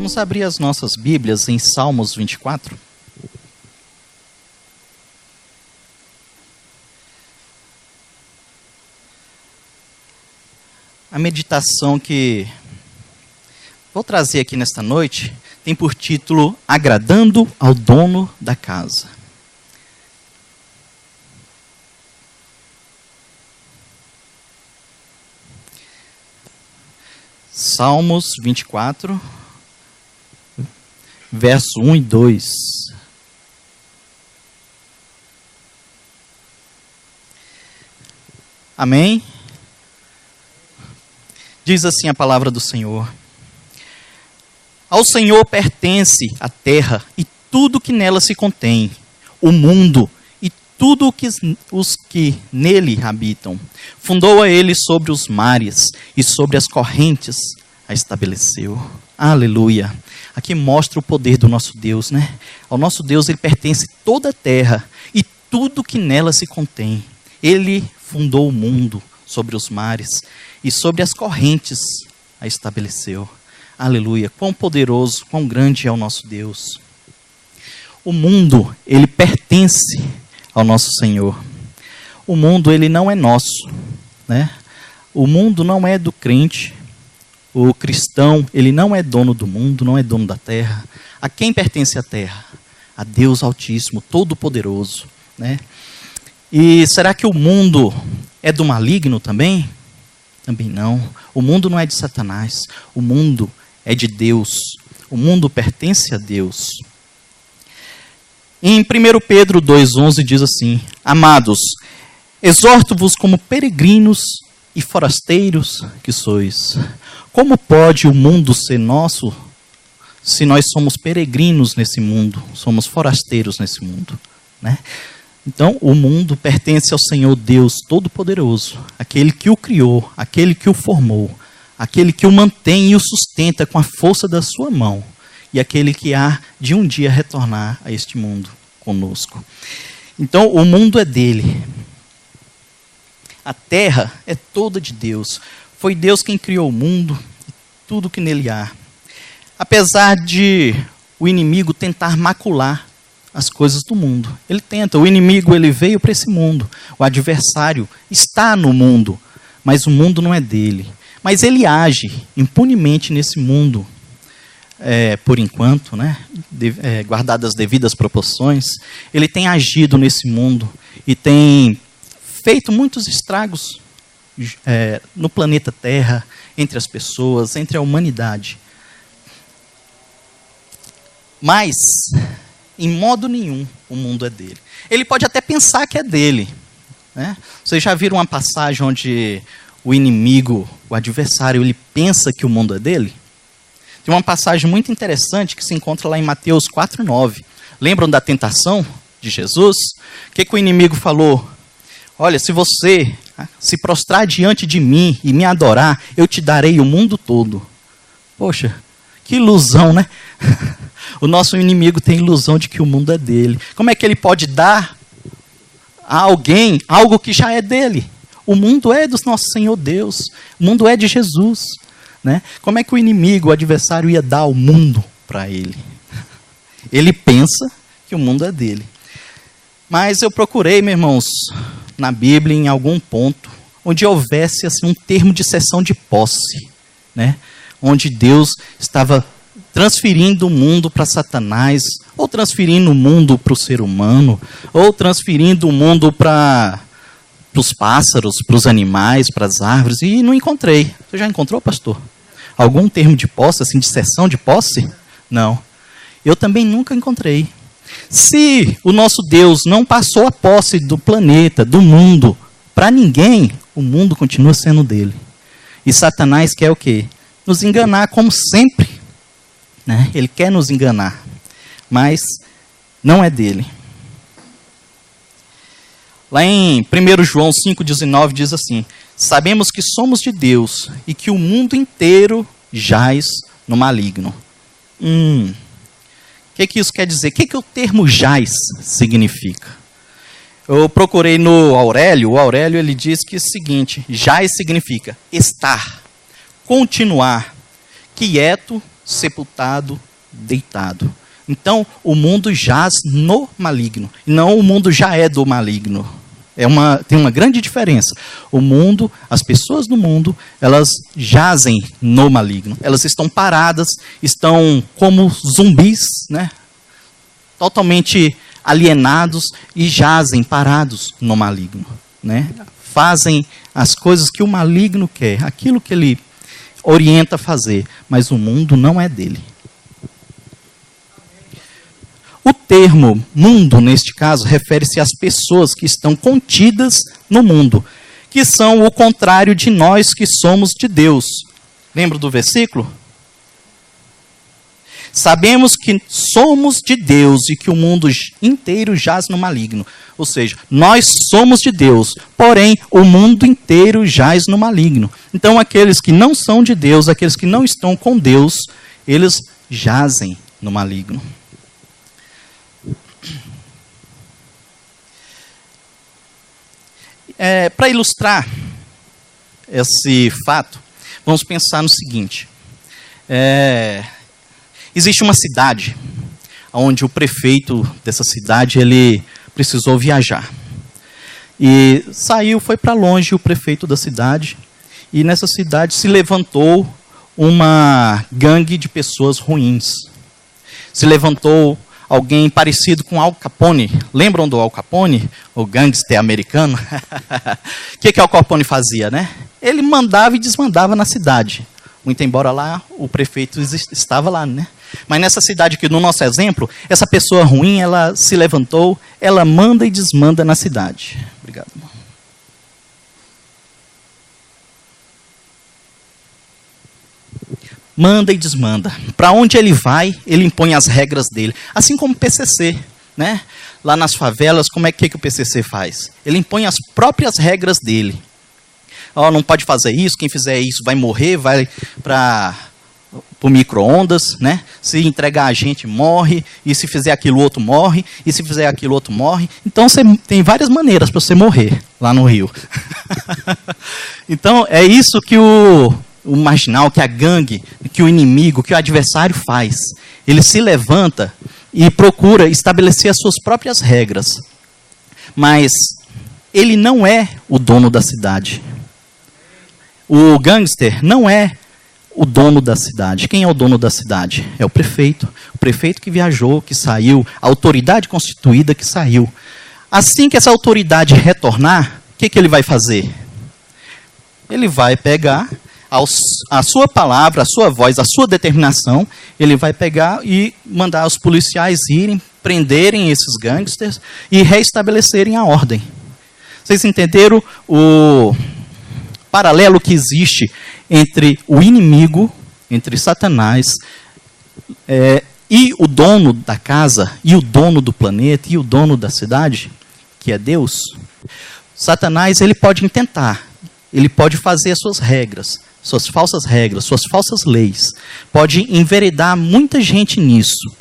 Vamos abrir as nossas Bíblias em Salmos 24. A meditação que vou trazer aqui nesta noite tem por título Agradando ao Dono da Casa. Salmos 24, verso 1 e 2. Amém? Diz assim a palavra do Senhor. Ao Senhor pertence a terra e tudo que nela se contém, o mundo e tudo os que nele habitam. Fundou a ele sobre os mares e sobre as correntes a estabeleceu. Aleluia. Aqui mostra o poder do nosso Deus, né? Ao nosso Deus ele pertence toda a terra e tudo que nela se contém. Ele fundou o mundo sobre os mares e sobre as correntes a estabeleceu. Aleluia. Quão poderoso, quão grande é o nosso Deus. O mundo, ele pertence ao nosso Senhor. O mundo, ele não é nosso, né? O mundo não é do crente. O cristão, ele não é dono do mundo, não é dono da terra. A quem pertence a terra? A Deus Altíssimo, Todo-Poderoso, né? E será que o mundo é do maligno também? Também não. O mundo não é de Satanás. O mundo é de Deus. O mundo pertence a Deus. Em 1 Pedro 2,11 diz assim: Amados, exorto-vos como peregrinos e forasteiros que sois. Como pode o mundo ser nosso se nós somos peregrinos nesse mundo, somos forasteiros nesse mundo, né? Então, o mundo pertence ao Senhor Deus Todo-Poderoso, aquele que o criou, aquele que o formou, aquele que o mantém e o sustenta com a força da sua mão, e aquele que há de um dia retornar a este mundo conosco. Então, o mundo é dele. A terra é toda de Deus. Foi Deus quem criou o mundo e tudo que nele há. Apesar de o inimigo tentar macular as coisas do mundo. Ele tenta, o inimigo ele veio para esse mundo, o adversário está no mundo, mas o mundo não é dele. Mas ele age impunemente nesse mundo, por enquanto, né? Guardadas as devidas proporções, ele tem agido nesse mundo e tem feito muitos estragos no planeta Terra, entre as pessoas, entre a humanidade. Mas em modo nenhum o mundo é dele. Ele pode até pensar que é dele, né? Vocês já viram uma passagem onde o inimigo, o adversário, ele pensa que o mundo é dele? Tem uma passagem muito interessante que se encontra lá em Mateus 4,9. Lembram da tentação de Jesus? O que o inimigo falou? Olha, se você se prostrar diante de mim e me adorar, eu te darei o mundo todo. Poxa, que ilusão, né? O nosso inimigo tem ilusão de que o mundo é dele. Como é que ele pode dar a alguém algo que já é dele? O mundo é do nosso Senhor Deus. O mundo é de Jesus, né? Como é que o inimigo, o adversário, ia dar o mundo para ele? Ele pensa que o mundo é dele. Mas eu procurei, meus irmãos, na Bíblia, em algum ponto, onde houvesse assim, um termo de cessão de posse, né? Onde Deus estava transferindo o mundo para Satanás, ou transferindo o mundo para o ser humano, ou transferindo o mundo para os pássaros, para os animais, para as árvores, e não encontrei. Você já encontrou, pastor? Algum termo de posse, assim, de cessão de posse? Não. Eu também nunca encontrei. Se o nosso Deus não passou a posse do planeta, do mundo, para ninguém, o mundo continua sendo dele. E Satanás quer o quê? Nos enganar como sempre, né? Ele quer nos enganar, mas não é dele. Lá em 1 João 5,19 diz assim: sabemos que somos de Deus e que o mundo inteiro jaz no maligno. O que isso quer dizer? O que o termo jaz significa? Eu procurei no Aurélio, o Aurélio ele diz que é o seguinte: jaz significa estar, continuar, quieto sepultado, deitado. Então, o mundo jaz no maligno, não o mundo já é do maligno. Tem uma grande diferença. O mundo, as pessoas do mundo, elas jazem no maligno. Elas estão paradas, estão como zumbis, né? Totalmente alienados e jazem parados no maligno, né? Fazem as coisas que o maligno quer, aquilo que ele orienta a fazer, mas o mundo não é dele. O termo mundo, neste caso, refere-se às pessoas que estão contidas no mundo, que são o contrário de nós que somos de Deus. Lembra do versículo? Sabemos que somos de Deus e que o mundo inteiro jaz no maligno. Ou seja, nós somos de Deus, porém o mundo inteiro jaz no maligno. Então aqueles que não são de Deus, aqueles que não estão com Deus, eles jazem no maligno. Para ilustrar esse fato, vamos pensar no seguinte. Existe uma cidade onde o prefeito dessa cidade ele precisou viajar. E foi para longe o prefeito da cidade, e nessa cidade se levantou uma gangue de pessoas ruins. Se levantou alguém parecido com Al Capone. Lembram do Al Capone? O gangster americano? O que Al Capone fazia, né? Ele mandava e desmandava na cidade. Muito embora lá o prefeito estava lá, né? Mas nessa cidade aqui, no nosso exemplo, essa pessoa ruim, ela se levantou, ela manda e desmanda na cidade. Obrigado, irmão. Manda e desmanda. Para onde ele vai, ele impõe as regras dele. Assim como o PCC, né? Lá nas favelas, como é que o PCC faz? Ele impõe as próprias regras dele. Não pode fazer isso, quem fizer isso vai morrer, vai para o micro-ondas, né? Se entregar a gente, morre, e se fizer aquilo, outro morre, e se fizer aquilo, outro morre. Então, você tem várias maneiras para você morrer lá no Rio. Então, é isso que o marginal, que a gangue, que o inimigo, que o adversário faz. Ele se levanta e procura estabelecer as suas próprias regras. Mas ele não é o dono da cidade. O gangster não é o dono da cidade. Quem é o dono da cidade? É o prefeito. O prefeito que viajou, que saiu, a autoridade constituída que saiu. Assim que essa autoridade retornar, o que ele vai fazer? Ele vai pegar a sua palavra, a sua voz, a sua determinação, ele vai pegar e mandar os policiais irem, prenderem esses gangsters e reestabelecerem a ordem. Vocês entenderam o paralelo que existe entre o inimigo, entre Satanás, e o dono da casa, e o dono do planeta, e o dono da cidade, que é Deus? Satanás, ele pode intentar, ele pode fazer as suas regras, suas falsas leis, pode enveredar muita gente nisso,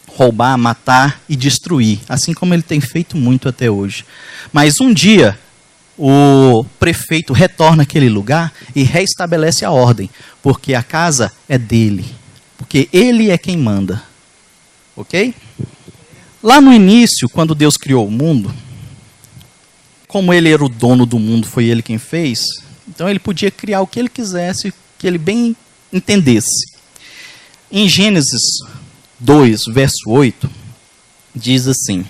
roubar, matar e destruir, assim como ele tem feito muito até hoje. Mas um dia, o prefeito retorna àquele lugar e reestabelece a ordem, porque a casa é dele, porque ele é quem manda. Ok? Lá no início, quando Deus criou o mundo, como ele era o dono do mundo, foi ele quem fez, então ele podia criar o que ele quisesse, que ele bem entendesse. Em Gênesis 2, verso 8, diz assim: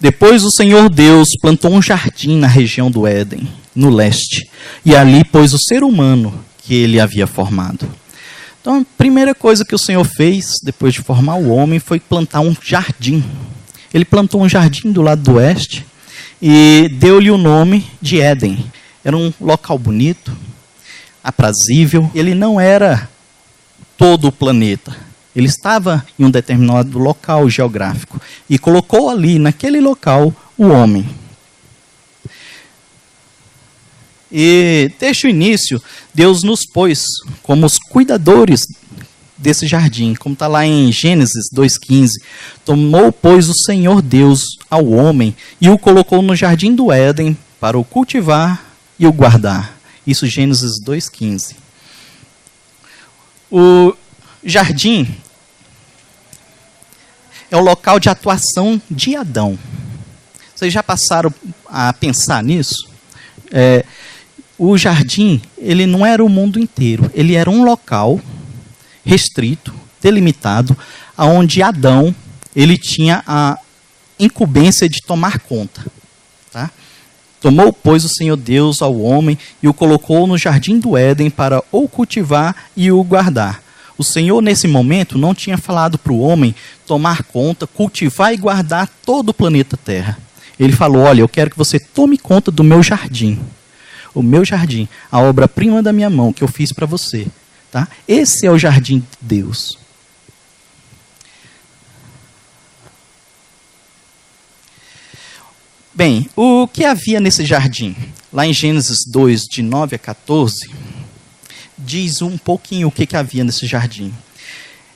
depois o Senhor Deus plantou um jardim na região do Éden, no leste, e ali pôs o ser humano que ele havia formado. Então, a primeira coisa que o Senhor fez, depois de formar o homem, foi plantar um jardim. Ele plantou um jardim do lado do oeste e deu-lhe o nome de Éden. Era um local bonito, aprazível. Ele não era todo o planeta. Ele estava em um determinado local geográfico e colocou ali, naquele local, o homem. E desde o início, Deus nos pôs como os cuidadores desse jardim, como está lá em Gênesis 2,15. Tomou, pois, o Senhor Deus ao homem e o colocou no jardim do Éden para o cultivar e o guardar. Isso Gênesis 2,15. jardim é o local de atuação de Adão. Vocês já passaram a pensar nisso? O jardim, ele não era o mundo inteiro. Ele era um local restrito, delimitado, onde Adão, ele tinha a incumbência de tomar conta. Tá? Tomou, pois, o Senhor Deus ao homem e o colocou no jardim do Éden para o cultivar e o guardar. O Senhor, nesse momento, não tinha falado para o homem tomar conta, cultivar e guardar todo o planeta Terra. Ele falou, olha, eu quero que você tome conta do meu jardim. O meu jardim, a obra-prima da minha mão, que eu fiz para você. Tá? Esse é o jardim de Deus. Bem, o que havia nesse jardim? Lá em Gênesis 2, de 9 a 14, diz um pouquinho o que havia nesse jardim.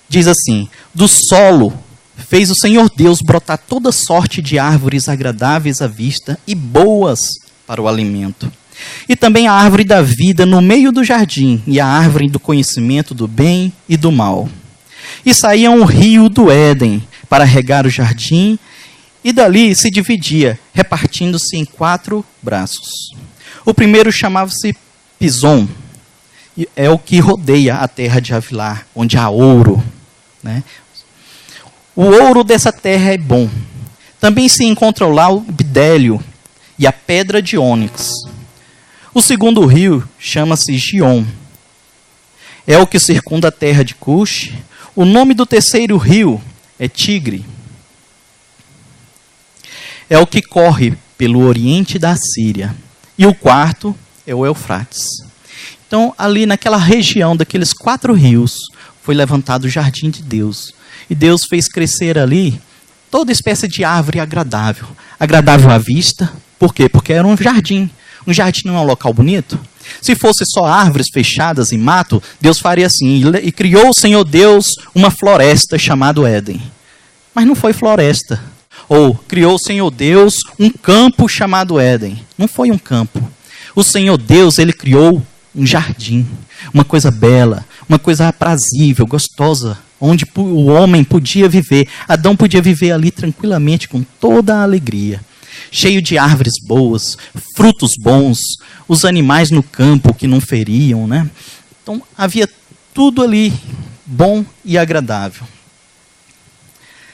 Diz assim, do solo fez o Senhor Deus brotar toda sorte de árvores agradáveis à vista e boas para o alimento. E também a árvore da vida no meio do jardim, e a árvore do conhecimento do bem e do mal. E saía um rio do Éden para regar o jardim, e dali se dividia, repartindo-se em 4 braços. O primeiro chamava-se Pison, é o que rodeia a terra de Havilah, onde há ouro. Né? O ouro dessa terra é bom. Também se encontra lá o bidélio e a pedra de ônix. O segundo rio chama-se Gion. É o que circunda a terra de Cush. O nome do terceiro rio é Tigre. É o que corre pelo oriente da Síria. E o quarto é o Eufrates. Então, ali naquela região daqueles 4 rios, foi levantado o jardim de Deus. E Deus fez crescer ali toda espécie de árvore agradável. Agradável à vista. Por quê? Porque era um jardim. Um jardim não é um local bonito? Se fosse só árvores fechadas e mato, Deus faria assim. E criou o Senhor Deus uma floresta chamada Éden. Mas não foi floresta. Ou criou o Senhor Deus um campo chamado Éden. Não foi um campo. O Senhor Deus, ele criou um jardim. Uma coisa bela, uma coisa aprazível, gostosa. Onde o homem podia viver. Adão podia viver ali tranquilamente, com toda a alegria. Cheio de árvores boas, frutos bons, os animais no campo que não feriam, né? Então, havia tudo ali bom e agradável.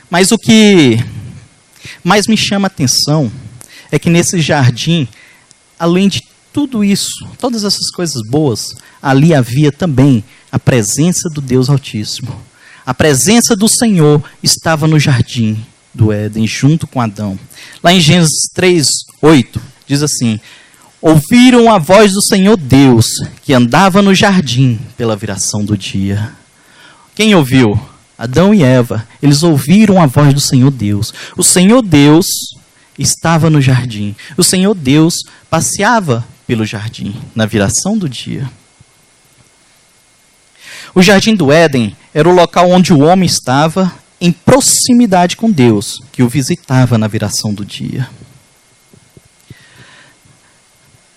Mas o que mais me chama a atenção é que nesse jardim, além de tudo isso, todas essas coisas boas, ali havia também a presença do Deus Altíssimo. A presença do Senhor estava no jardim do Éden, junto com Adão. Lá em Gênesis 3, 8, diz assim, ouviram a voz do Senhor Deus, que andava no jardim pela viração do dia. Quem ouviu? Adão e Eva. Eles ouviram a voz do Senhor Deus. O Senhor Deus estava no jardim. O Senhor Deus passeava pelo jardim, na viração do dia. O jardim do Éden era o local onde o homem estava em proximidade com Deus, que o visitava na viração do dia.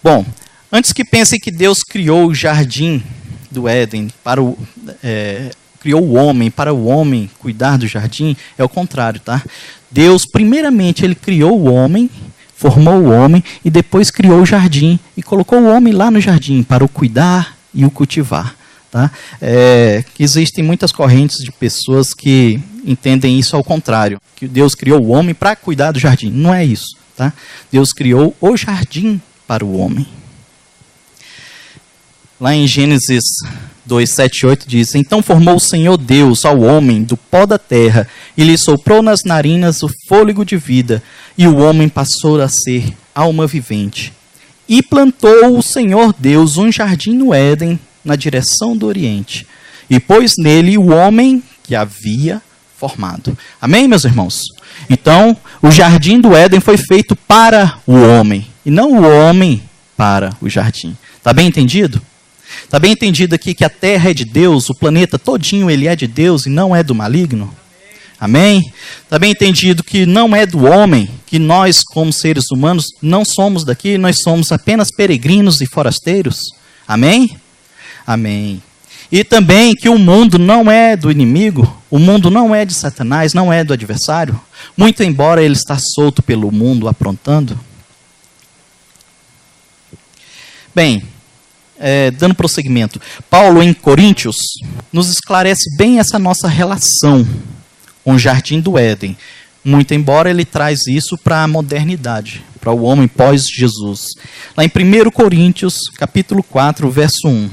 Bom, antes que pensem que Deus criou o jardim do Éden, criou o homem para o homem cuidar do jardim, é o contrário, tá? Deus, primeiramente, ele criou o homem, formou o homem, e depois criou o jardim, e colocou o homem lá no jardim para o cuidar e o cultivar. Tá? Existem muitas correntes de pessoas que entendem isso ao contrário, que Deus criou o homem para cuidar do jardim. Não é isso. Tá? Deus criou o jardim para o homem. Lá em Gênesis 2, 7 e 8 diz, então formou o Senhor Deus ao homem do pó da terra e lhe soprou nas narinas o fôlego de vida, e o homem passou a ser alma vivente. E plantou o Senhor Deus um jardim no Éden, na direção do Oriente, e pôs nele o homem que havia formado. Amém, meus irmãos? Então, o jardim do Éden foi feito para o homem, e não o homem para o jardim. Está bem entendido? Está bem entendido aqui que a terra é de Deus, o planeta todinho ele é de Deus e não é do maligno? Amém? Está bem entendido que não é do homem, que nós, como seres humanos, não somos daqui, nós somos apenas peregrinos e forasteiros? Amém? Amém. E também que o mundo não é do inimigo, o mundo não é de Satanás, não é do adversário, muito embora ele está solto pelo mundo aprontando. Bem, dando prosseguimento, Paulo em Coríntios nos esclarece bem essa nossa relação com o Jardim do Éden, muito embora ele traz isso para a modernidade, para o homem pós-Jesus. Lá em 1 Coríntios, capítulo 4, verso 1.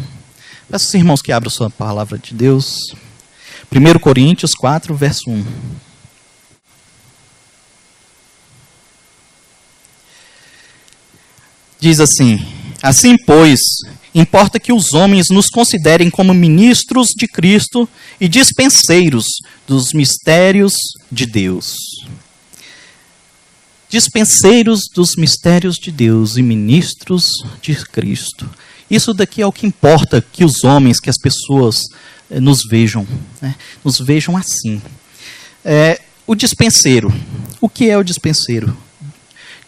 Peço aos irmãos que abram sua palavra de Deus. 1 Coríntios 4, verso 1. Diz assim: assim, pois, importa que os homens nos considerem como ministros de Cristo e dispenseiros dos mistérios de Deus. Dispenseiros dos mistérios de Deus e ministros de Cristo. Isso daqui é o que importa, que os homens, que as pessoas nos vejam, né? Nos vejam assim. O dispenseiro. O que é o dispenseiro?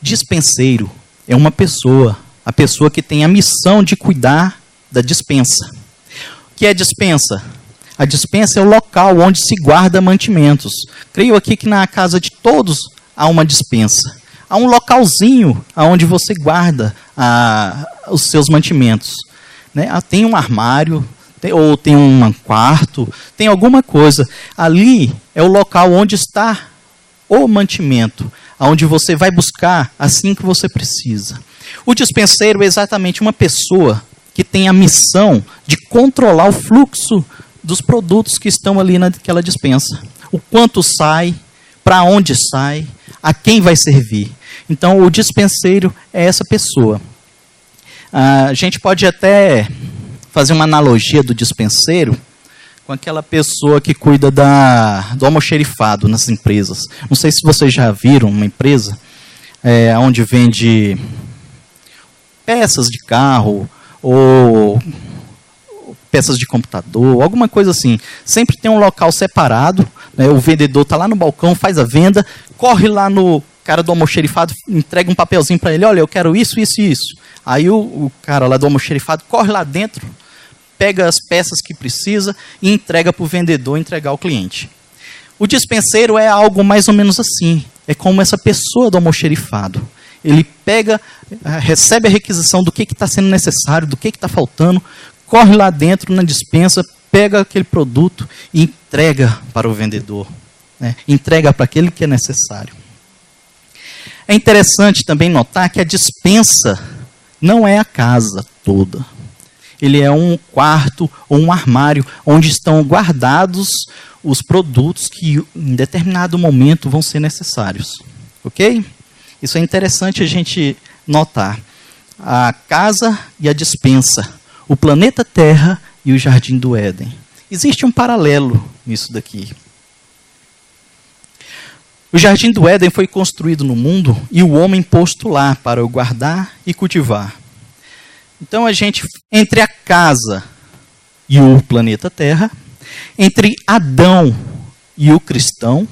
Dispenseiro é uma pessoa, a pessoa que tem a missão de cuidar da dispensa. O que é dispensa? A dispensa é o local onde se guarda mantimentos. Creio aqui que na casa de todos há uma dispensa. Há um localzinho onde você guarda os seus mantimentos. Né? Tem um armário, ou tem um quarto, tem alguma coisa. Ali é o local onde está o mantimento, onde você vai buscar assim que você precisa. O dispenseiro é exatamente uma pessoa que tem a missão de controlar o fluxo dos produtos que estão ali naquela dispensa. O quanto sai, para onde sai, a quem vai servir. Então, o dispenseiro é essa pessoa. A gente pode até fazer uma analogia do dispenseiro com aquela pessoa que cuida do almoxerifado nas empresas. Não sei se vocês já viram uma empresa onde vende peças de carro ou peças de computador, alguma coisa assim. Sempre tem um local separado, né? O vendedor está lá no balcão, faz a venda, corre lá no cara do almoxerifado, entrega um papelzinho para ele, olha, eu quero isso, isso e isso. Aí o cara lá do almoxerifado corre lá dentro, pega as peças que precisa e entrega para o vendedor entregar ao cliente. O dispenseiro é algo mais ou menos assim. É como essa pessoa do almoxerifado. Ele pega, recebe a requisição do que está sendo necessário, do que está faltando, corre lá dentro na dispensa, pega aquele produto e entrega para o vendedor. Né? Entrega para aquele que é necessário. É interessante também notar que a dispensa não é a casa toda. Ele é um quarto ou um armário onde estão guardados os produtos que em determinado momento vão ser necessários. Ok? Isso é interessante a gente notar. A casa e a dispensa. O planeta Terra e o Jardim do Éden. Existe um paralelo nisso daqui. O Jardim do Éden foi construído no mundo e o homem posto lá para o guardar e cultivar. Então a gente, entre a casa e o planeta Terra, entre Adão e o cristão,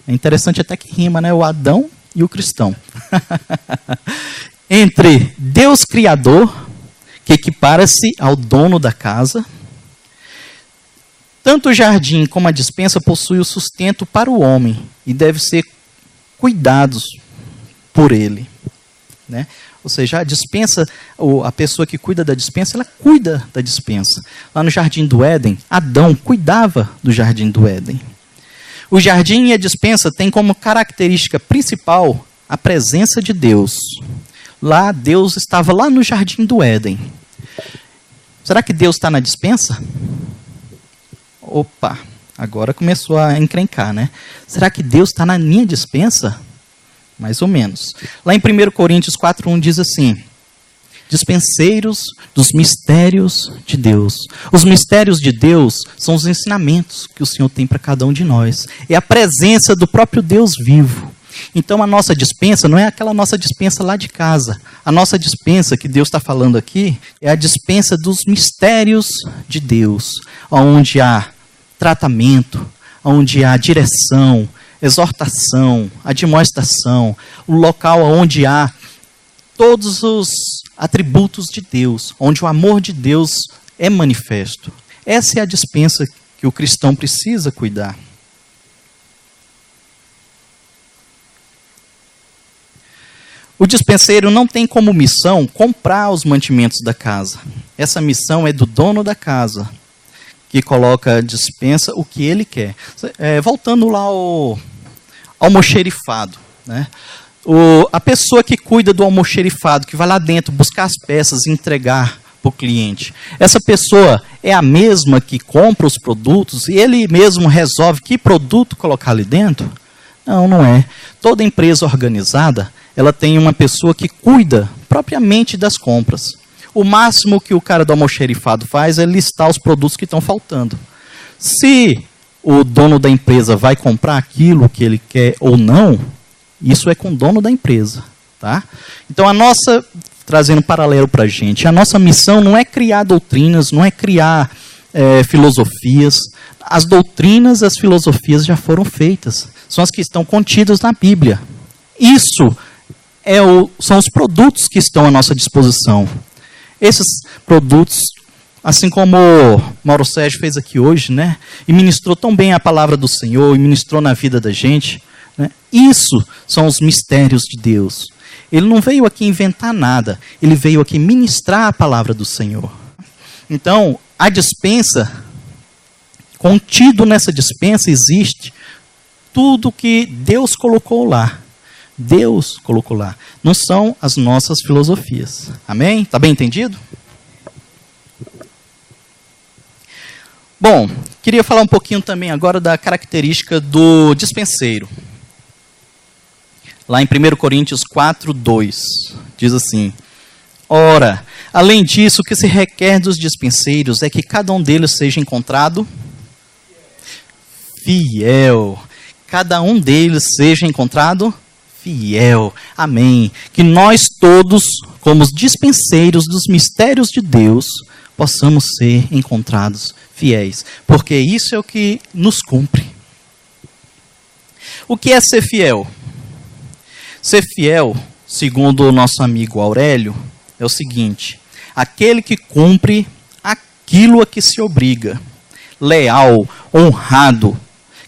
é interessante até que rima, né? O Adão e o cristão. Entre Deus Criador, que equipara-se ao dono da casa, tanto o jardim como a dispensa possuem o sustento para o homem e devem ser cuidados por ele. Né? Ou seja, a dispensa, a pessoa que cuida da dispensa, ela cuida da dispensa. Lá no Jardim do Éden, Adão cuidava do Jardim do Éden. O jardim e a dispensa têm como característica principal a presença de Deus. Lá, Deus estava lá no Jardim do Éden. Será que Deus está na dispensa? Opa, agora começou a encrencar, né? Será que Deus está na minha dispensa? Mais ou menos. Lá em 1 Coríntios 4:1 diz assim: dispenseiros dos mistérios de Deus. Os mistérios de Deus são os ensinamentos que o Senhor tem para cada um de nós. É a presença do próprio Deus vivo. Então a nossa dispensa não é aquela nossa dispensa lá de casa. A nossa dispensa que Deus está falando aqui é a dispensa dos mistérios de Deus, onde há tratamento, onde há direção, exortação, admoestação, o local onde há todos os atributos de Deus, onde o amor de Deus é manifesto. Essa é a despensa que o cristão precisa cuidar. O dispenseiro não tem como missão comprar os mantimentos da casa. Essa missão é do dono da casa, que coloca a dispensa o que ele quer. Voltando lá ao almoxerifado, né? A pessoa que cuida do almoxerifado, que vai lá dentro buscar as peças e entregar para o cliente, essa pessoa é a mesma que compra os produtos e ele mesmo resolve que produto colocar ali dentro? Não, não é. Toda empresa organizada, ela tem uma pessoa que cuida propriamente das compras. O máximo que o cara do almoxerifado faz é listar os produtos que estão faltando. Se o dono da empresa vai comprar aquilo que ele quer ou não, isso é com o dono da empresa, tá? Então, trazendo um paralelo para a gente, a nossa missão não é criar doutrinas, não é criar filosofias. As doutrinas, as filosofias já foram feitas. São as que estão contidas na Bíblia. Isso são os produtos que estão à nossa disposição. Esses produtos, assim como Mauro Sérgio fez aqui hoje, né, e ministrou tão bem a palavra do Senhor, e ministrou na vida da gente, né, isso são os mistérios de Deus. Ele não veio aqui inventar nada, ele veio aqui ministrar a palavra do Senhor. Então, a dispensa, contido nessa dispensa existe tudo que Deus colocou lá. Deus colocou lá. Não são as nossas filosofias. Amém? Está bem entendido? Bom, queria falar um pouquinho também agora da característica do dispenseiro. Lá em 1 Coríntios 4:2, diz assim: ora, além disso, o que se requer dos dispenseiros é que cada um deles seja encontrado fiel. Cada um deles seja encontrado fiel. Amém. Que nós todos, como os dispenseiros dos mistérios de Deus, possamos ser encontrados fiéis. Porque isso é o que nos cumpre. O que é ser fiel? Ser fiel, segundo o nosso amigo Aurélio, é o seguinte: aquele que cumpre aquilo a que se obriga, leal, honrado,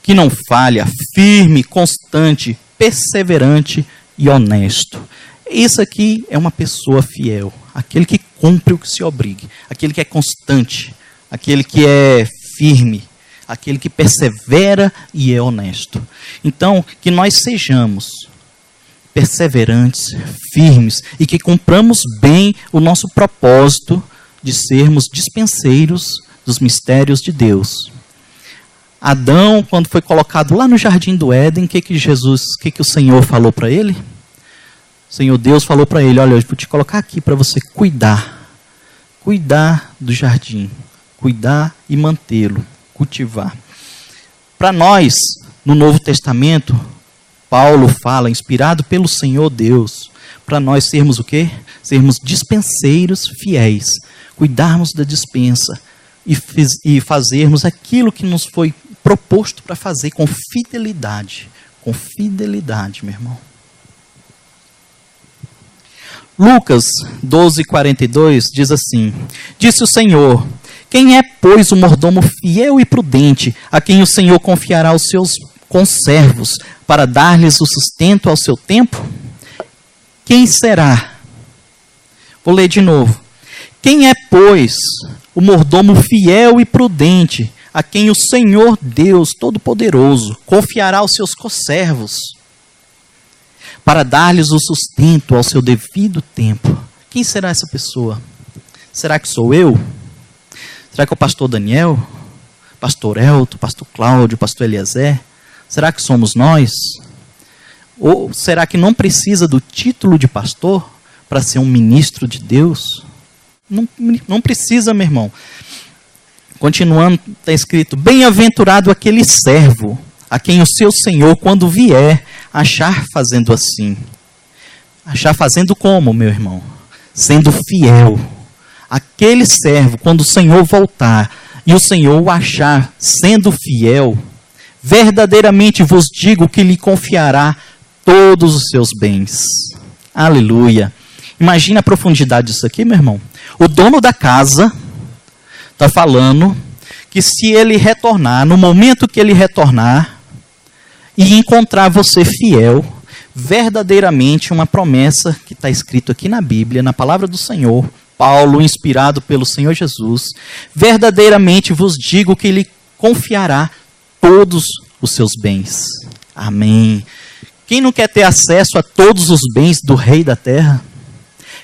que não falha, firme, constante, perseverante e honesto. Isso aqui é uma pessoa fiel, aquele que cumpre o que se obriga, aquele que é constante, aquele que é firme, aquele que persevera e é honesto. Então, que nós sejamos perseverantes, firmes e que cumpramos bem o nosso propósito de sermos dispenseiros dos mistérios de Deus. Adão, quando foi colocado lá no jardim do Éden, o que o Senhor falou para ele? O Senhor Deus falou para ele: olha, eu vou te colocar aqui para você cuidar do jardim, cuidar e mantê-lo, cultivar. Para nós, no Novo Testamento, Paulo fala, inspirado pelo Senhor Deus, para nós sermos o quê? Sermos dispenseiros fiéis, cuidarmos da dispensa e fazermos aquilo que nos foi proposto para fazer com fidelidade. Com fidelidade, meu irmão. Lucas 12:42 diz assim: disse o Senhor: quem é, pois, o mordomo fiel e prudente, a quem o Senhor confiará os seus conservos, para dar-lhes o sustento ao seu tempo? Quem será? Vou ler de novo. Quem é, pois, o mordomo fiel e prudente, a quem o Senhor Deus Todo-Poderoso confiará os seus conservos, para dar-lhes o sustento ao seu devido tempo? Quem será essa pessoa? Será que sou eu? Será que é o pastor Daniel? Pastor Elton? Pastor Cláudio? Pastor Eliezer? Será que somos nós? Ou será que não precisa do título de pastor para ser um ministro de Deus? Não precisa, meu irmão. Continuando, está escrito: bem-aventurado aquele servo, a quem o seu Senhor, quando vier, achar fazendo assim. Achar fazendo como, meu irmão? Sendo fiel. Aquele servo, quando o Senhor voltar, e o Senhor o achar sendo fiel, verdadeiramente vos digo que lhe confiará todos os seus bens. Aleluia. Imagina a profundidade disso aqui, meu irmão. O dono da casa está falando que se ele retornar, no momento que ele retornar, e encontrar você fiel, verdadeiramente uma promessa que está escrito aqui na Bíblia, na palavra do Senhor, Paulo, inspirado pelo Senhor Jesus, verdadeiramente vos digo que ele confiará todos os seus bens. Amém. Quem não quer ter acesso a todos os bens do rei da terra?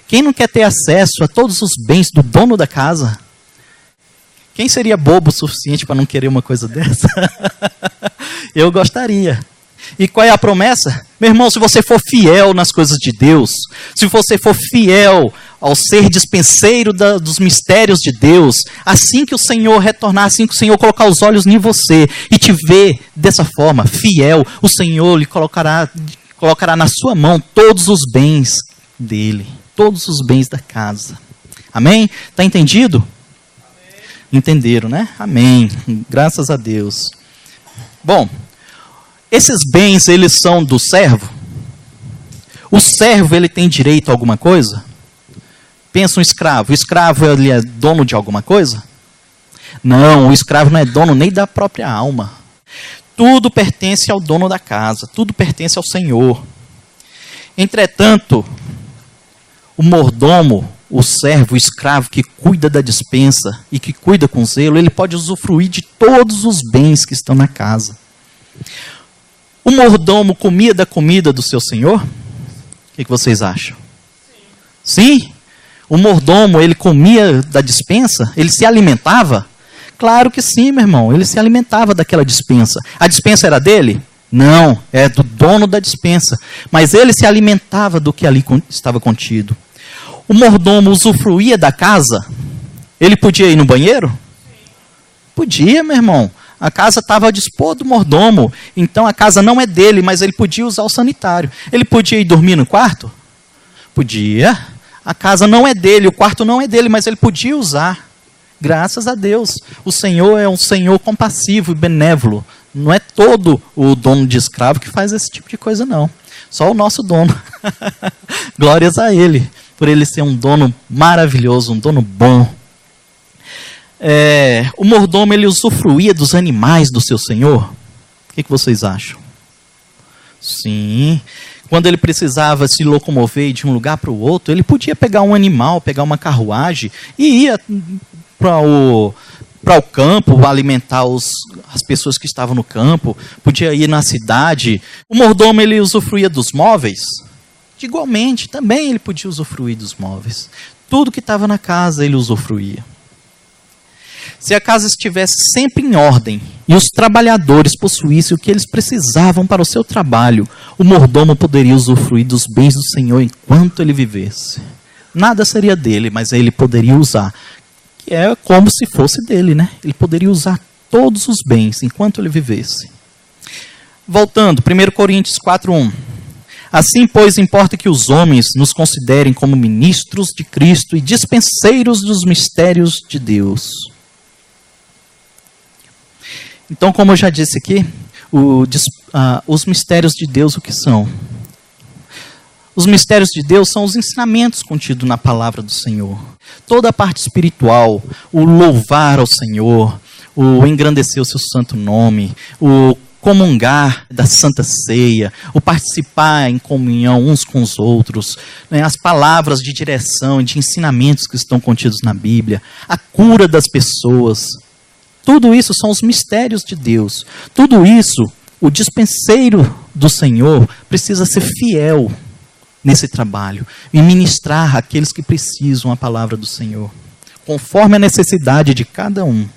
Quem não quer ter acesso a todos os bens do dono da casa? Quem seria bobo o suficiente para não querer uma coisa dessa? Eu gostaria. E qual é a promessa? Meu irmão, se você for fiel nas coisas de Deus, se você for fiel ao ser dispenseiro dos mistérios de Deus, assim que o Senhor retornar, assim que o Senhor colocar os olhos em você e te ver dessa forma, fiel, o Senhor lhe colocará na sua mão todos os bens dele, todos os bens da casa. Amém? Está entendido? Amém. Entenderam, né? Amém. Graças a Deus. Bom, esses bens, eles são do servo? O servo, ele tem direito a alguma coisa? Pensa um escravo. O escravo, ele é dono de alguma coisa? Não, o escravo não é dono nem da própria alma. Tudo pertence ao dono da casa. Tudo pertence ao Senhor. Entretanto, o mordomo, o servo, o escravo que cuida da despensa e que cuida com zelo, ele pode usufruir de todos os bens que estão na casa. O mordomo comia da comida do seu senhor? O que vocês acham? Sim? O mordomo, ele comia da despensa? Ele se alimentava? Claro que sim, meu irmão. Ele se alimentava daquela despensa. A despensa era dele? Não, é do dono da despensa. Mas ele se alimentava do que ali estava contido. O mordomo usufruía da casa? Ele podia ir no banheiro? Podia, meu irmão. A casa estava a dispor do mordomo, então a casa não é dele, mas ele podia usar o sanitário. Ele podia ir dormir no quarto? Podia. A casa não é dele, o quarto não é dele, mas ele podia usar. Graças a Deus. O Senhor é um Senhor compassivo e benévolo. Não é todo o dono de escravo que faz esse tipo de coisa, não. Só o nosso dono. Glórias a Ele, por Ele ser um dono maravilhoso, um dono bom. O mordomo, ele usufruía dos animais do seu senhor? O que vocês acham? Sim. Quando ele precisava se locomover de um lugar para o outro, ele podia pegar um animal, pegar uma carruagem e ia para o campo, alimentar as pessoas que estavam no campo, podia ir na cidade. O mordomo, ele usufruía dos móveis? Igualmente, também ele podia usufruir dos móveis. Tudo que estava na casa, ele usufruía. Se a casa estivesse sempre em ordem e os trabalhadores possuíssem o que eles precisavam para o seu trabalho, o mordomo poderia usufruir dos bens do Senhor enquanto ele vivesse. Nada seria dele, mas ele poderia usar. Que é como se fosse dele, né? Ele poderia usar todos os bens enquanto ele vivesse. Voltando, 1 Coríntios 4:1. Assim, pois, importa que os homens nos considerem como ministros de Cristo e dispenseiros dos mistérios de Deus. Então, como eu já disse aqui, os mistérios de Deus, o que são? Os mistérios de Deus são os ensinamentos contidos na palavra do Senhor. Toda a parte espiritual, o louvar ao Senhor, o engrandecer o seu santo nome, o comungar da Santa Ceia, o participar em comunhão uns com os outros, né, as palavras de direção, de ensinamentos que estão contidos na Bíblia, a cura das pessoas. Tudo isso são os mistérios de Deus. Tudo isso, o dispenseiro do Senhor precisa ser fiel nesse trabalho e ministrar àqueles que precisam a palavra do Senhor, conforme a necessidade de cada um.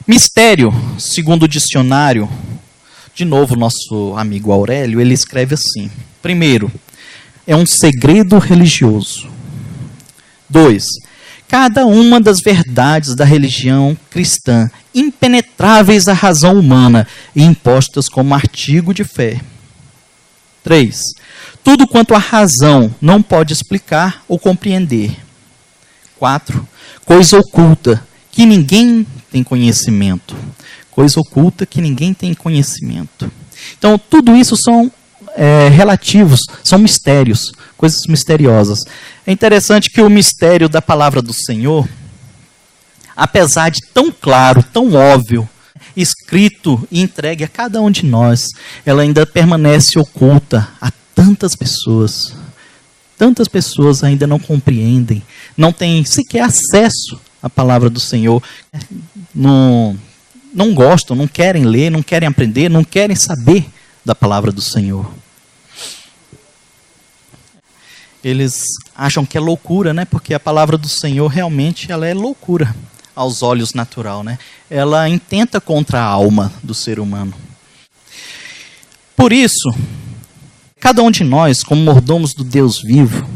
Mistério, segundo o dicionário, de novo nosso amigo Aurélio, ele escreve assim: primeiro, é um segredo religioso. 2, cada uma das verdades da religião cristã, impenetráveis à razão humana e impostas como artigo de fé. 3, tudo quanto a razão não pode explicar ou compreender. 4, coisa oculta que ninguém tem conhecimento. Coisa oculta que ninguém tem conhecimento. Então, tudo isso são relativos, são mistérios, coisas misteriosas. É interessante que o mistério da palavra do Senhor, apesar de tão claro, tão óbvio, escrito e entregue a cada um de nós, ela ainda permanece oculta a tantas pessoas. Tantas pessoas ainda não compreendem, não têm sequer acesso à palavra do Senhor, não gostam, não querem ler, não querem aprender, não querem saber da palavra do Senhor. Eles acham que é loucura, né? Porque a palavra do Senhor realmente ela é loucura aos olhos natural, né? Ela intenta contra a alma do ser humano. Por isso, cada um de nós, como mordomos do Deus vivo,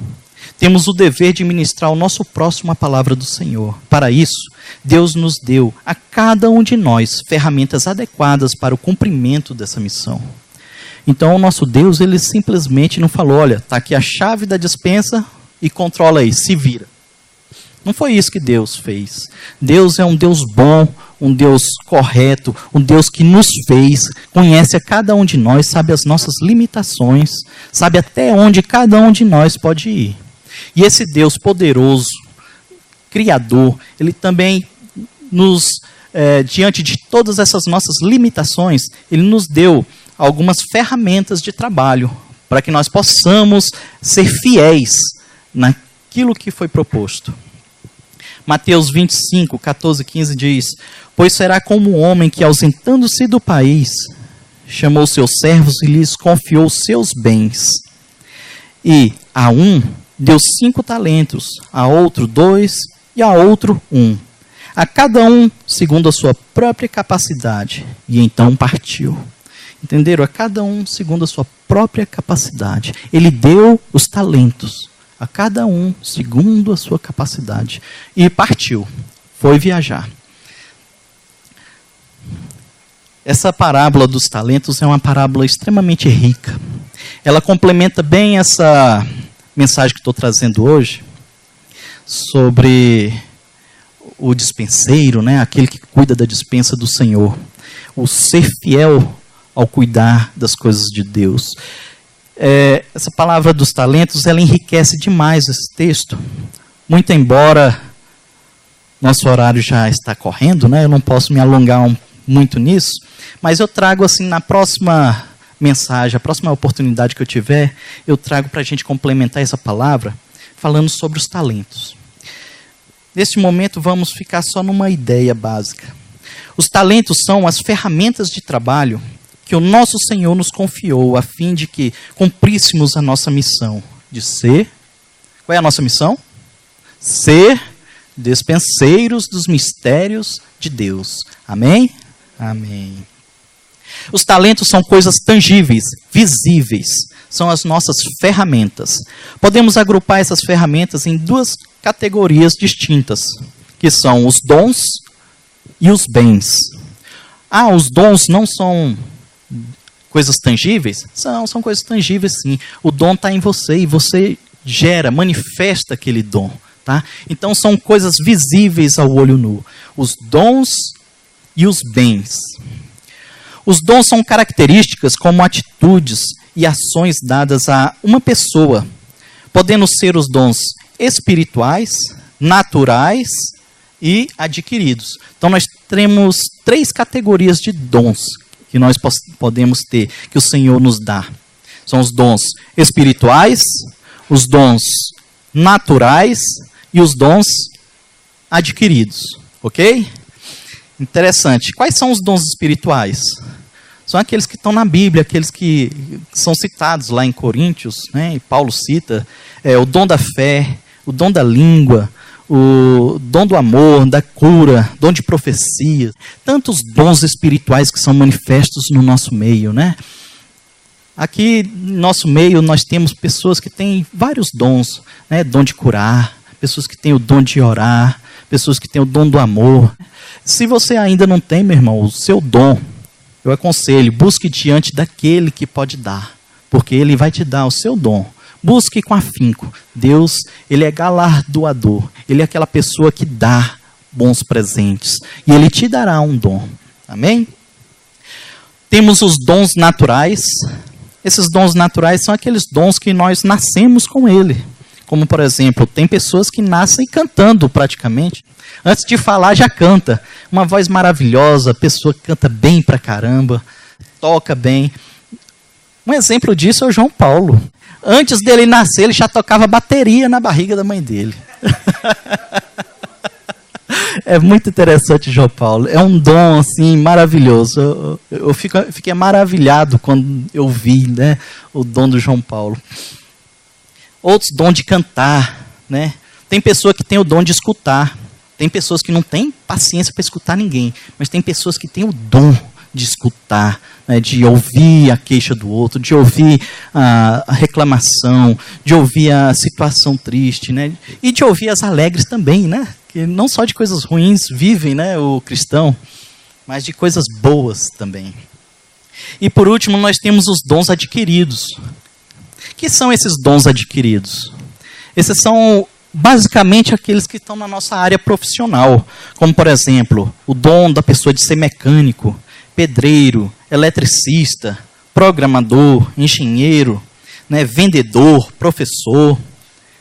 temos o dever de ministrar ao nosso próximo a palavra do Senhor. Para isso, Deus nos deu a cada um de nós ferramentas adequadas para o cumprimento dessa missão. Então, o nosso Deus, ele simplesmente não falou, olha, está aqui a chave da despensa e controla aí, se vira. Não foi isso que Deus fez. Deus é um Deus bom, um Deus correto, um Deus que nos fez, conhece a cada um de nós, sabe as nossas limitações, sabe até onde cada um de nós pode ir. E esse Deus poderoso, Criador, ele também diante de todas essas nossas limitações, ele nos deu algumas ferramentas de trabalho, para que nós possamos ser fiéis naquilo que foi proposto. Mateus 25, 14 e 15 diz, pois será como um homem que, ausentando-se do país, chamou seus servos e lhes confiou seus bens. E a um deu 5 talentos, a outro 2 e a outro 1. A cada um segundo a sua própria capacidade. E então partiu. Entenderam? A cada um segundo a sua própria capacidade. Ele deu os talentos. A cada um segundo a sua capacidade. E partiu. Foi viajar. Essa parábola dos talentos é uma parábola extremamente rica. Ela complementa bem essa mensagem que estou trazendo hoje sobre o dispenseiro, né? Aquele que cuida da dispensa do Senhor. O ser fiel ao cuidar das coisas de Deus. Essa palavra dos talentos, ela enriquece demais esse texto. Muito embora nosso horário já está correndo, né? Eu não posso me alongar muito nisso, mas eu trago assim na próxima mensagem, a próxima oportunidade que eu tiver, eu trago para a gente complementar essa palavra, falando sobre os talentos. Neste momento vamos ficar só numa ideia básica. Os talentos são as ferramentas de trabalho que o nosso Senhor nos confiou, a fim de que cumpríssemos a nossa missão de ser... Qual é a nossa missão? Ser despenseiros dos mistérios de Deus. Amém? Amém. Os talentos são coisas tangíveis, visíveis. São as nossas ferramentas. Podemos agrupar essas ferramentas em 2 categorias distintas, que são os dons e os bens. Os dons não são coisas tangíveis? São coisas tangíveis, sim. O dom está em você e você gera, manifesta aquele dom. Tá? Então são coisas visíveis ao olho nu. Os dons e os bens. Os dons são características como atitudes e ações dadas a uma pessoa, podendo ser os dons espirituais, naturais e adquiridos. Então nós temos 3 categorias de dons que nós podemos ter, que o Senhor nos dá. São os dons espirituais, os dons naturais e os dons adquiridos. Ok? Interessante. Quais são os dons espirituais? São aqueles que estão na Bíblia, aqueles que são citados lá em Coríntios, né? E Paulo cita, o dom da fé, o dom da língua, o dom do amor, da cura, dom de profecia. Tantos dons espirituais que são manifestos no nosso meio, né? Aqui no nosso meio nós temos pessoas que têm vários dons, né? Dom de curar, pessoas que têm o dom de orar, pessoas que têm o dom do amor. Se você ainda não tem, meu irmão, o seu dom, eu aconselho, busque diante daquele que pode dar, porque ele vai te dar o seu dom. Busque com afinco. Deus, ele é galardoador, ele é aquela pessoa que dá bons presentes, e ele te dará um dom. Amém? Temos os dons naturais. Esses dons naturais são aqueles dons que nós nascemos com ele. Como, por exemplo, tem pessoas que nascem cantando praticamente. Antes de falar, já canta. Uma voz maravilhosa, a pessoa canta bem pra caramba, toca bem. Um exemplo disso é o João Paulo. Antes dele nascer, ele já tocava bateria na barriga da mãe dele. É muito interessante, João Paulo. É um dom, assim, maravilhoso. Eu fiquei maravilhado quando eu vi, né, o dom do João Paulo. Outros dom de cantar, né? Tem pessoa que tem o dom de escutar. Tem pessoas que não têm paciência para escutar ninguém. Mas tem pessoas que têm o dom de escutar, né, de ouvir a queixa do outro, de ouvir a reclamação, de ouvir a situação triste, né, e de ouvir as alegres também, né, que não só de coisas ruins vivem, né, o cristão, mas de coisas boas também. E por último, nós temos os dons adquiridos. Que são esses dons adquiridos? Esses são basicamente aqueles que estão na nossa área profissional, como por exemplo, o dom da pessoa de ser mecânico, pedreiro, eletricista, programador, engenheiro, né, vendedor, professor,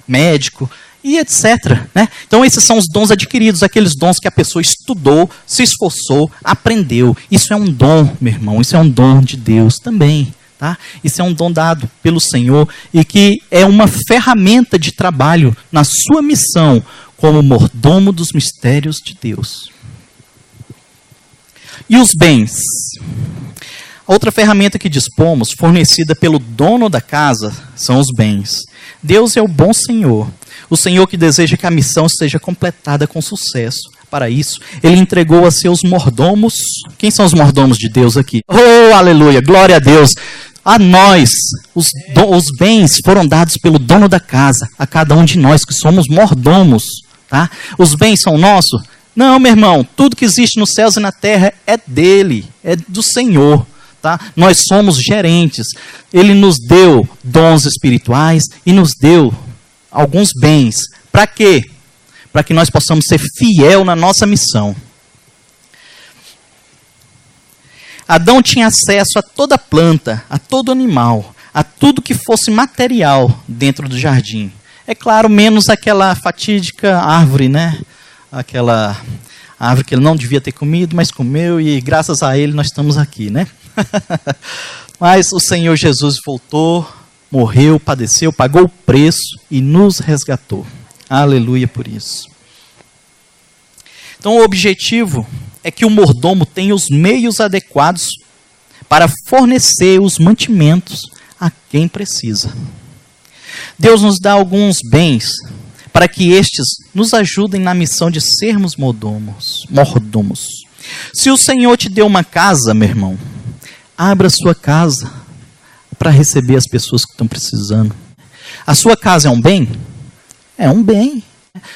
médico e etc. Né? Então esses são os dons adquiridos, aqueles dons que a pessoa estudou, se esforçou, aprendeu. Isso é um dom, meu irmão, isso é um dom de Deus também. Tá? Isso é um dom dado pelo Senhor e que é uma ferramenta de trabalho na sua missão como mordomo dos mistérios de Deus. E os bens? Outra ferramenta que dispomos, fornecida pelo dono da casa, são os bens. Deus é o bom Senhor, o Senhor que deseja que a missão seja completada com sucesso. Para isso, Ele entregou a seus mordomos. Quem são os mordomos de Deus aqui? Oh, aleluia, glória a Deus! A nós, os bens foram dados pelo dono da casa, a cada um de nós que somos mordomos. Tá? Os bens são nossos? Não, meu irmão, tudo que existe nos céus e na terra é dele, é do Senhor. Tá? Nós somos gerentes. Ele nos deu dons espirituais e nos deu alguns bens. Para quê? Para que nós possamos ser fiel na nossa missão. Adão tinha acesso a toda planta, a todo animal, a tudo que fosse material dentro do jardim. É claro, menos aquela fatídica árvore, né? Aquela árvore que ele não devia ter comido, mas comeu e graças a ele nós estamos aqui, né? Mas o Senhor Jesus voltou, morreu, padeceu, pagou o preço e nos resgatou. Aleluia por isso. Então o objetivo é que o mordomo tenha os meios adequados para fornecer os mantimentos a quem precisa. Deus nos dá alguns bens para que estes nos ajudem na missão de sermos mordomos. Se o Senhor te deu uma casa, meu irmão, abra sua casa para receber as pessoas que estão precisando. A sua casa é um bem? É um bem.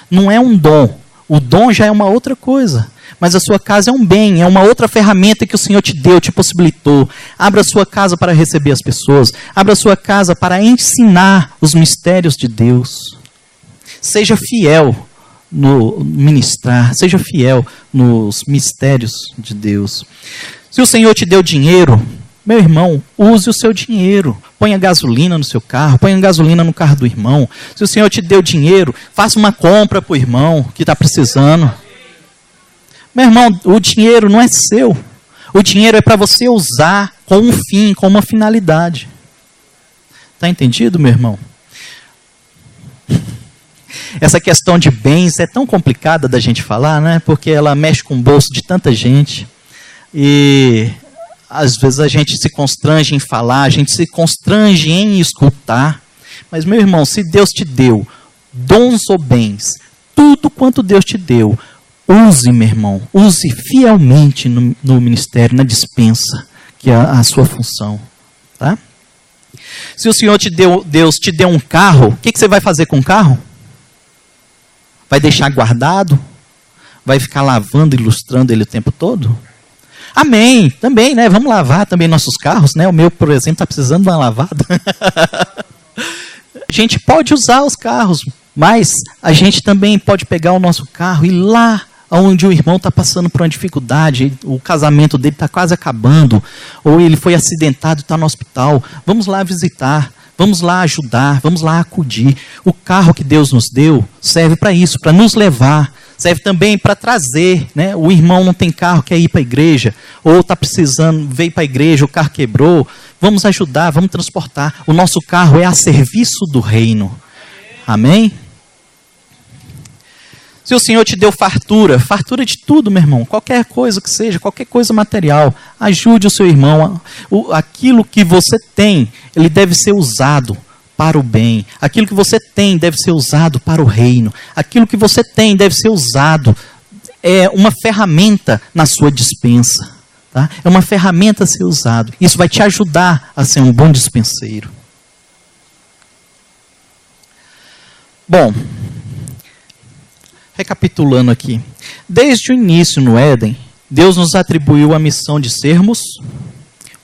Não é um dom. O dom já é uma outra coisa. Mas a sua casa é um bem, é uma outra ferramenta que o Senhor te deu, te possibilitou. Abra a sua casa para receber as pessoas. Abra a sua casa para ensinar os mistérios de Deus. Seja fiel no ministrar, seja fiel nos mistérios de Deus. Se o Senhor te deu dinheiro, meu irmão, use o seu dinheiro. Ponha gasolina no seu carro, ponha gasolina no carro do irmão. Se o Senhor te deu dinheiro, faça uma compra para o irmão que está precisando. Meu irmão, o dinheiro não é seu. O dinheiro é para você usar com um fim, com uma finalidade. Está entendido, meu irmão? Essa questão de bens é tão complicada da gente falar, né? Porque ela mexe com o bolso de tanta gente. E às vezes a gente se constrange em falar, a gente se constrange em escutar. Mas, meu irmão, se Deus te deu dons ou bens, tudo quanto Deus te deu, use, meu irmão, use fielmente no ministério, na dispensa, que é a sua função. Tá? Se o Senhor Deus te deu um carro, o que você vai fazer com o carro? Vai deixar guardado? Vai ficar lavando e ilustrando ele o tempo todo? Amém, também, né? Vamos lavar também nossos carros, né? O meu, por exemplo, está precisando de uma lavada. A gente pode usar os carros, mas a gente também pode pegar o nosso carro e ir lá onde o irmão está passando por uma dificuldade, o casamento dele está quase acabando, ou ele foi acidentado e está no hospital. Vamos lá visitar, vamos lá ajudar, vamos lá acudir. O carro que Deus nos deu serve para isso, para nos levar serve também para trazer, né? O irmão não tem carro, quer ir para a igreja, ou está precisando, veio para a igreja, o carro quebrou, vamos ajudar, vamos transportar. O nosso carro é a serviço do reino. Amém? Se o Senhor te deu fartura, fartura de tudo, meu irmão, qualquer coisa que seja, qualquer coisa material, ajude o seu irmão. Aquilo que você tem, ele deve ser usado para o bem. Aquilo que você tem deve ser usado para o reino. Aquilo que você tem deve ser usado, é uma ferramenta na sua despensa. Tá? É uma ferramenta a ser usado. Isso vai te ajudar a ser um bom dispenseiro. Bom, recapitulando aqui. Desde o início no Éden, Deus nos atribuiu a missão de sermos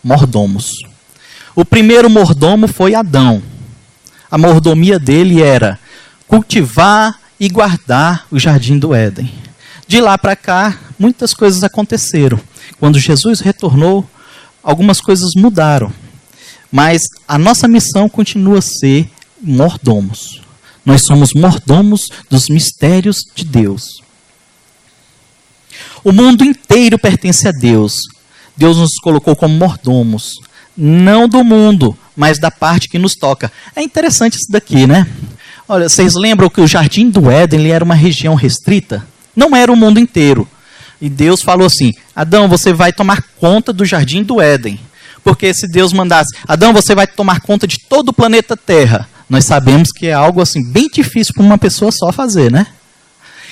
mordomos. O primeiro mordomo foi Adão. A mordomia dele era cultivar e guardar o jardim do Éden. De lá para cá, muitas coisas aconteceram. Quando Jesus retornou, algumas coisas mudaram. Mas a nossa missão continua a ser mordomos. Nós somos mordomos dos mistérios de Deus. O mundo inteiro pertence a Deus. Deus nos colocou como mordomos. Não do mundo, mas da parte que nos toca. É interessante isso daqui, né? Olha, vocês lembram que o Jardim do Éden ele era uma região restrita? Não era o mundo inteiro. E Deus falou assim, Adão, você vai tomar conta do Jardim do Éden. Porque se Deus mandasse, Adão, você vai tomar conta de todo o planeta Terra. Nós sabemos que é algo assim bem difícil para uma pessoa só fazer, né?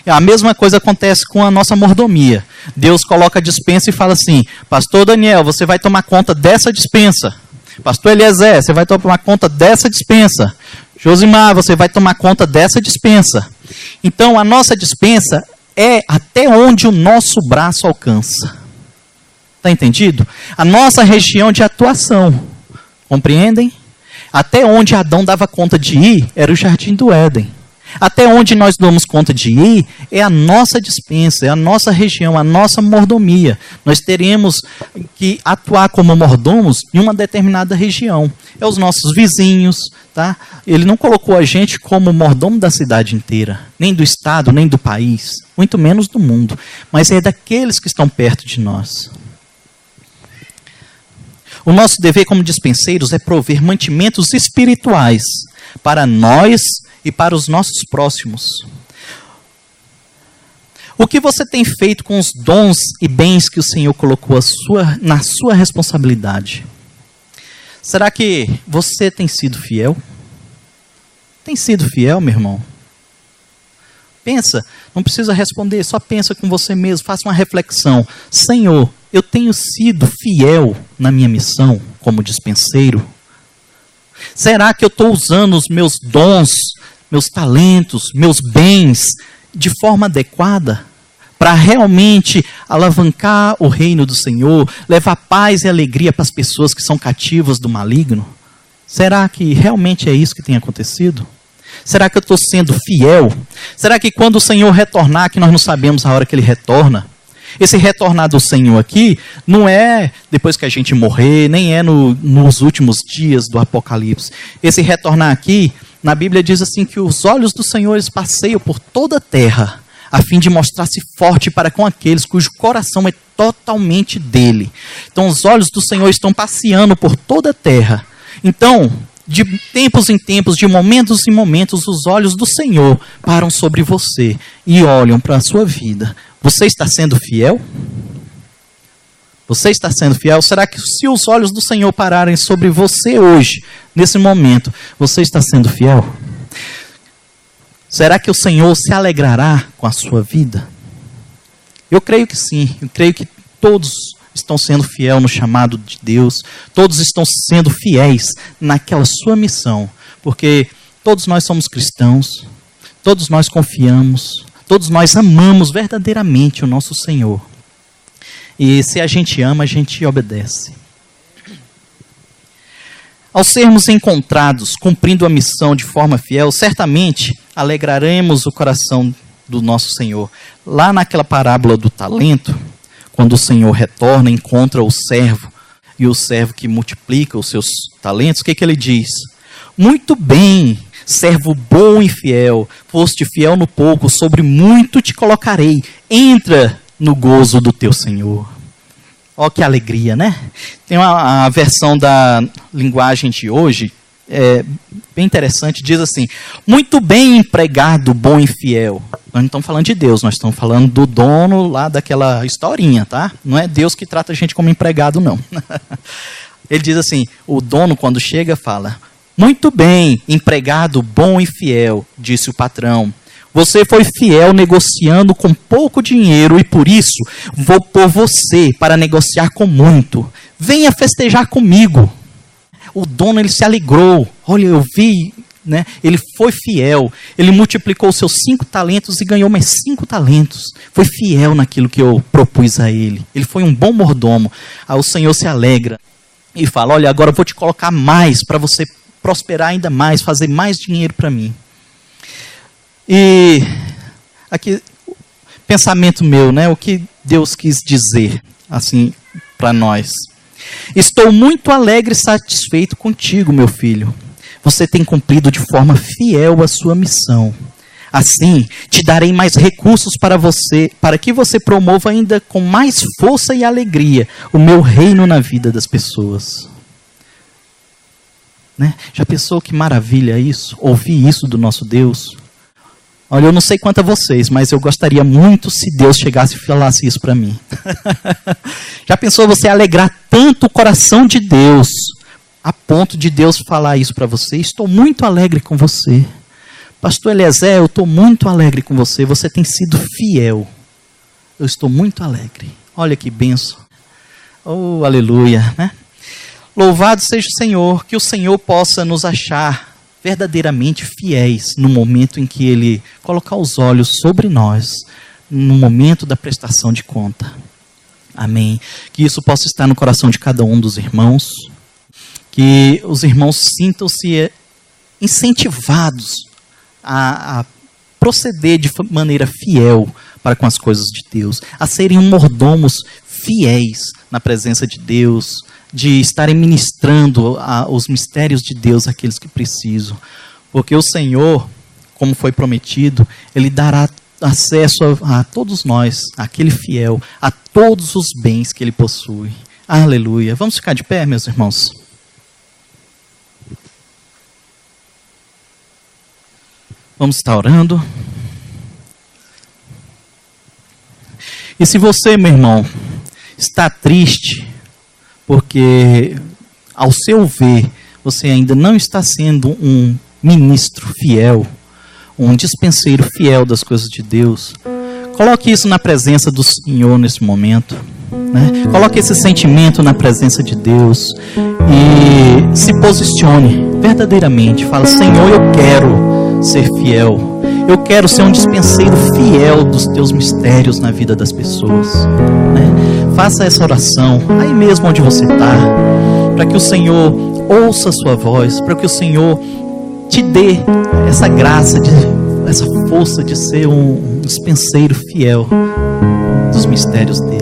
A mesma coisa acontece com a nossa mordomia. Deus coloca a dispensa e fala assim, pastor Daniel, você vai tomar conta dessa dispensa. Pastor Eliezer, você vai tomar conta dessa dispensa. Josimar, você vai tomar conta dessa dispensa. Então, a nossa dispensa é até onde o nosso braço alcança. Está entendido? A nossa região de atuação. Compreendem? Até onde Adão dava conta de ir, era o Jardim do Éden. Até onde nós damos conta de ir, é a nossa dispensa, é a nossa região, a nossa mordomia. Nós teremos que atuar como mordomos em uma determinada região. É os nossos vizinhos, tá? Ele não colocou a gente como mordomo da cidade inteira, nem do estado, nem do país, muito menos do mundo. Mas é daqueles que estão perto de nós. O nosso dever como dispenseiros é prover mantimentos espirituais para nós e para os nossos próximos. O que você tem feito com os dons e bens que o Senhor colocou na sua responsabilidade? Será que você tem sido fiel? Tem sido fiel, meu irmão? Pensa, não precisa responder, só pensa com você mesmo, faça uma reflexão. Senhor, eu tenho sido fiel na minha missão como dispenseiro? Será que eu estou usando os meus dons, meus talentos, meus bens de forma adequada para realmente alavancar o reino do Senhor, levar paz e alegria para as pessoas que são cativas do maligno? Será que realmente é isso que tem acontecido? Será que eu estou sendo fiel? Será que quando o Senhor retornar, que nós não sabemos a hora que Ele retorna, esse retornar do Senhor aqui, não é depois que a gente morrer, nem é nos últimos dias do Apocalipse. Esse retornar aqui, na Bíblia diz assim que os olhos do Senhor eles passeiam por toda a terra, a fim de mostrar-se forte para com aqueles cujo coração é totalmente dele. Então os olhos do Senhor estão passeando por toda a terra. Então, de tempos em tempos, de momentos em momentos, os olhos do Senhor param sobre você e olham para a sua vida. Você está sendo fiel? Você está sendo fiel? Será que se os olhos do Senhor pararem sobre você hoje, nesse momento, você está sendo fiel? Será que o Senhor se alegrará com a sua vida? Eu creio que sim. Eu creio que todos estão sendo fiéis no chamado de Deus. Todos estão sendo fiéis naquela sua missão. Porque todos nós somos cristãos. Todos nós confiamos. Todos nós amamos verdadeiramente o nosso Senhor. E se a gente ama, a gente obedece. Ao sermos encontrados cumprindo a missão de forma fiel, certamente alegraremos o coração do nosso Senhor. Lá naquela parábola do talento, quando o Senhor retorna, encontra o servo, e o servo que multiplica os seus talentos, o que ele diz? Muito bem, servo bom e fiel, foste fiel no pouco, sobre muito te colocarei, entra no gozo do teu Senhor. Ó, que alegria, né? Tem a versão da linguagem de hoje, bem interessante, diz assim: muito bem empregado, bom e fiel. Nós não estamos falando de Deus, nós estamos falando do dono lá daquela historinha, tá? Não é Deus que trata a gente como empregado, não. Ele diz assim, o dono quando chega fala: muito bem, empregado bom e fiel, disse o patrão. Você foi fiel negociando com pouco dinheiro e por isso vou pôr você para negociar com muito. Venha festejar comigo. O dono, ele se alegrou. Olha, eu vi, né? Ele foi fiel. Ele multiplicou seus 5 talentos e ganhou mais 5 talentos. Foi fiel naquilo que eu propus a ele. Ele foi um bom mordomo. Aí o Senhor se alegra e fala: olha, agora eu vou te colocar mais para você prosperar ainda mais, fazer mais dinheiro para mim. E aqui, pensamento meu, né? O que Deus quis dizer, assim, para nós. Estou muito alegre e satisfeito contigo, meu filho. Você tem cumprido de forma fiel a sua missão. Assim, te darei mais recursos para você, para que você promova ainda com mais força e alegria o meu reino na vida das pessoas. Né? Já pensou que maravilha isso? Ouvir isso do nosso Deus? Olha, eu não sei quanto a vocês, mas eu gostaria muito se Deus chegasse e falasse isso para mim. Já pensou você alegrar tanto o coração de Deus, a ponto de Deus falar isso para você? Estou muito alegre com você. Pastor Eliezer, eu estou muito alegre com você. Você tem sido fiel. Eu estou muito alegre. Olha que bênção. Oh, aleluia, né? Louvado seja o Senhor, que o Senhor possa nos achar verdadeiramente fiéis no momento em que Ele colocar os olhos sobre nós, no momento da prestação de conta. Amém. Que isso possa estar no coração de cada um dos irmãos, que os irmãos sintam-se incentivados a proceder de maneira fiel para com as coisas de Deus, a serem mordomos fiéis na presença de Deus, de estarem ministrando os mistérios de Deus àqueles que precisam. Porque o Senhor, como foi prometido, Ele dará acesso a todos nós, aquele fiel, a todos os bens que Ele possui. Aleluia. Vamos ficar de pé, meus irmãos? Vamos estar orando. E se você, meu irmão, está triste, porque, ao seu ver, você ainda não está sendo um ministro fiel, um dispenseiro fiel das coisas de Deus, coloque isso na presença do Senhor nesse momento, né? Coloque esse sentimento na presença de Deus e se posicione verdadeiramente. Fala: Senhor, eu quero ser fiel. Eu quero ser um dispenseiro fiel dos teus mistérios na vida das pessoas, né? Faça essa oração aí mesmo onde você está, para que o Senhor ouça a sua voz, para que o Senhor te dê essa graça, essa força de ser um dispenseiro fiel dos mistérios dele.